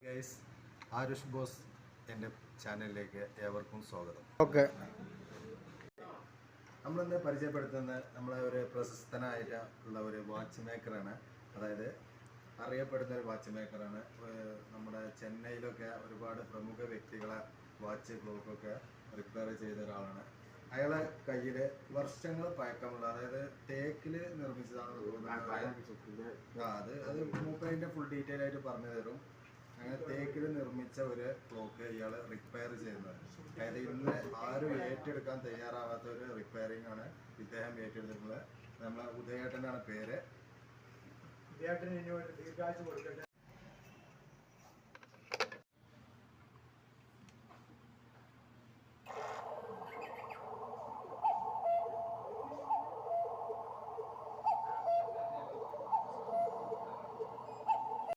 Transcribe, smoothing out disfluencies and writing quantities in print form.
Guys, Aarush boss എൻ്റെ ചാനലിലേക്ക് ഏവർക്കും സ്വാഗതം. ഓക്കെ, നമ്മളിന്ന് പരിചയപ്പെടുത്തുന്ന നമ്മളെ ഒരു പ്രശസ്തനായിട്ടുള്ള ഒരു വാച്ച് മേക്കറാണ്. അതായത് അറിയപ്പെടുന്ന ഒരു വാച്ച് മേക്കറാണ്. നമ്മുടെ ചെന്നൈയിലൊക്കെ ഒരുപാട് പ്രമുഖ വ്യക്തികളെ വാച്ച് ക്ലോക്കൊക്കെ റിപ്പയർ ചെയ്ത ഒരാളാണ്. അയാളെ കയ്യിൽ വർഷങ്ങൾ പഴക്കമുള്ള, അതായത് തേക്കിൽ നിർമ്മിച്ചതാണ് തോന്നുന്നത്. അത് മൂപ്പതിൻ്റെ ഫുൾ ഡീറ്റെയിൽ ആയിട്ട് പറഞ്ഞു തരും. അങ്ങനെ തേക്കിൽ നിർമ്മിച്ച ഒരു ക്ലോക്ക് ഇയാൾ റിപ്പയർ ചെയ്യുന്നത്. അതായത് ഇന്ന് ആരും ഏറ്റെടുക്കാൻ തയ്യാറാവാത്ത ഒരു റിപ്പയറിംഗ് ആണ് ഇദ്ദേഹം ഏറ്റെടുത്തിട്ടുള്ളത്. നമ്മളെ ഉദയേട്ടനാണ് പേര്. ഇദ്ദേഹത്തിന് ഇനി ഒരു ദീർഘായുസ്സ് കൊടുക്കട്ടെ.